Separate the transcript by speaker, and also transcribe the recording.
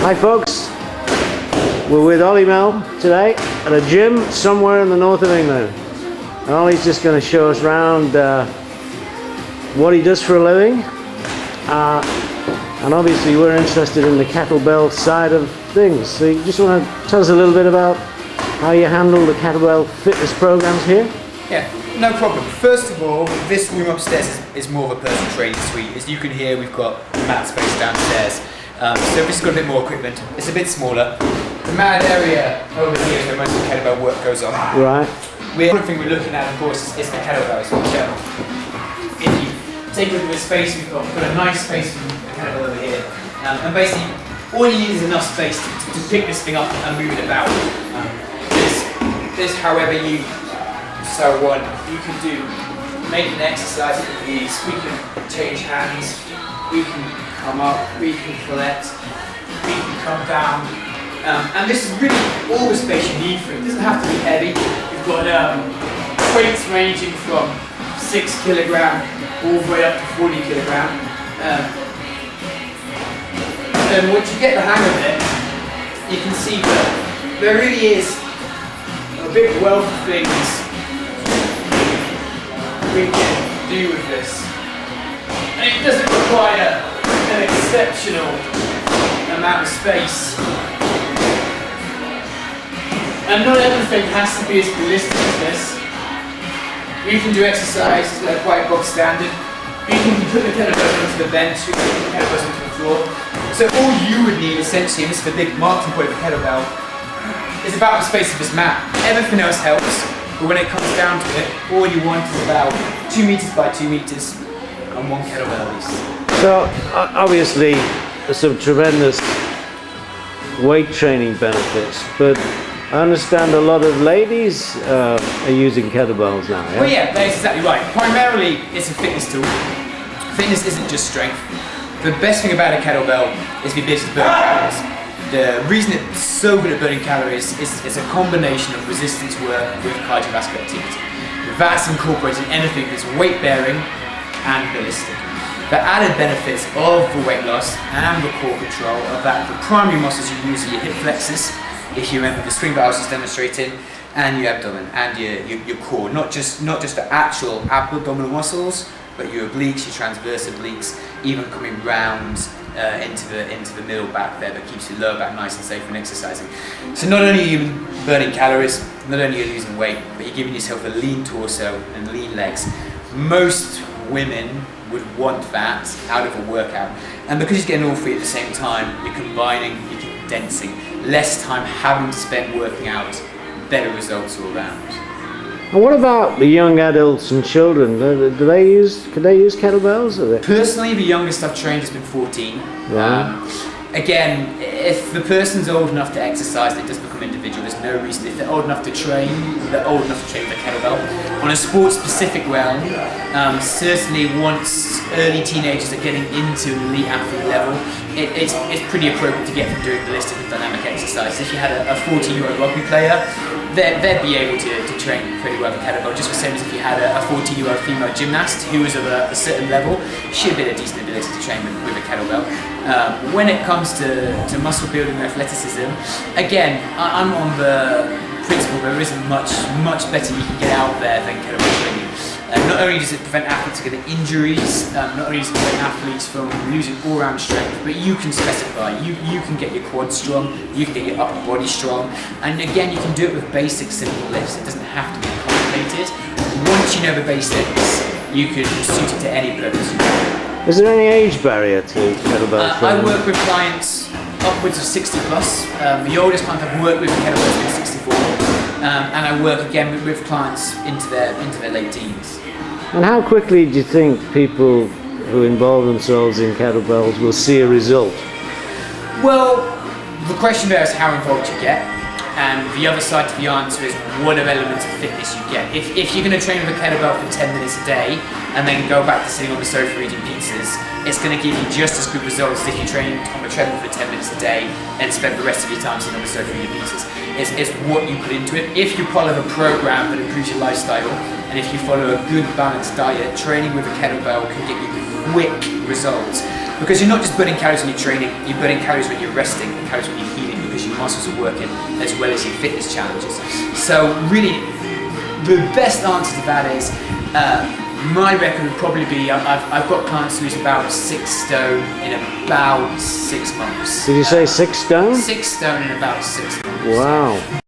Speaker 1: Hi folks, we're with Ollie Mel today at a gym somewhere in the north of England. And Ollie's just going to show us around what he does for a living. And obviously we're interested in the kettlebell side of things. So you just want to tell us a little bit about how you handle the kettlebell fitness programs here?
Speaker 2: Yeah, no problem. First of all, this room upstairs is more of a personal training suite. As you can hear, we've got mat space downstairs. So this has got a bit more equipment. It's a bit smaller. The mat area over here is where most of the kettlebell work goes on.
Speaker 1: Right.
Speaker 2: The other thing we're looking at, of course, is the kettlebells. If you take a look at the space we've got a nice space for the kettlebell over here. And basically, all you need is enough space to pick this thing up and move it about. There's however you so want. You can make an exercise with these. We can change hands. We can come up, we can collect, we can come down. And this is really all the space you need for it. It doesn't have to be heavy. We've got weights ranging from 6 kilogram all the way up to 40 kilogram. And once you get the hang of it, you can see that there really is a big wealth of things we can do with this. And it doesn't require an exceptional amount of space. And not everything has to be as ballistic as this. You can do exercises that are quite bog standard. You can put the kettlebells onto the bench, you can put the kettlebells onto the floor. So all you would need essentially, and this is the big marketing point of the kettlebell, is about the space of this mat. Everything else helps, but when it comes down to it, all you want is about 2 meters by 2 meters and one kettlebell at least.
Speaker 1: So obviously there's some tremendous weight training benefits, but I understand a lot of ladies are using kettlebells now, yeah?
Speaker 2: Well yeah, that's exactly right. Primarily it's a fitness tool. Fitness isn't just strength. The best thing about a kettlebell is the ability to burn calories. The reason it's so good at burning calories is a combination of resistance work with cardiovascular activity. That's incorporating anything that's weight bearing and ballistic. The added benefits of the weight loss and the core control are that the primary muscles you use are your hip flexors, if you remember the string that I was just demonstrating, and your abdomen and your core. Not just the actual abdominal muscles, but your obliques, your transverse obliques, even coming round into the middle back there that keeps your lower back nice and safe when exercising. So not only are you burning calories, not only are you losing weight, but you're giving yourself a lean torso and lean legs. Most women would want that out of a workout, and because you're getting all three at the same time, you're combining, you're condensing, less time having to spend working out, better results all around.
Speaker 1: And what about the young adults and children? Could they use kettlebells?
Speaker 2: Personally, the youngest I've trained has been 14.
Speaker 1: Yeah.
Speaker 2: Again, if the person's old enough to exercise, it does become individual. There's no reason. If they're old enough to train, they're old enough to train with a kettlebell. On a sports-specific realm, certainly once early teenagers are getting into elite athlete level, it's pretty appropriate to get them doing ballistic and dynamic exercise. If you had a 14-year-old rugby player, they'd be able to train pretty well with a kettlebell, just the same as if you had a 14-year-old female gymnast who was of a certain level, she'd be a decent ability to train with a kettlebell. When it comes to muscle building and athleticism, again, I'm on the principle there isn't much better you can get out there than kettlebell training. Not only does it prevent athletes from getting injuries, not only does it prevent athletes from losing all-round strength, but you can specify, you can get your quads strong, you can get your upper body strong, and again you can do it with basic simple lifts. It doesn't have to be complicated. Once you know the basics, you can suit it to any purpose.
Speaker 1: Is there any age barrier to kettlebell training?
Speaker 2: I work with clients upwards of 60 plus. The oldest client I've worked with kettlebells is 64, and I work again with clients into their late teens.
Speaker 1: And how quickly do you think people who involve themselves in kettlebells will see a result?
Speaker 2: Well, the question there is how involved you get, and the other side to the answer is what are elements of fitness you get. If you're going to train with a kettlebell for 10 minutes a day and then go back to sitting on the sofa eating pizzas, it's going to give you just as good results as if you trained on the treadmill for 10 minutes a day and spend the rest of your time sitting on the sofa eating pizzas. It's what you put into it. If you follow a program that improves your lifestyle, and if you follow a good balanced diet, training with a kettlebell can get you quick results. Because you're not just burning calories when you're training, you're burning calories when you're resting and calories when you're healing, because your muscles are working as well as your fitness challenges. So really, the best answer to that is, my record would probably be, I've got clients who lose about 6 stone in about 6 months.
Speaker 1: Did you say 6 stone?
Speaker 2: 6 stone in about 6 months.
Speaker 1: Wow.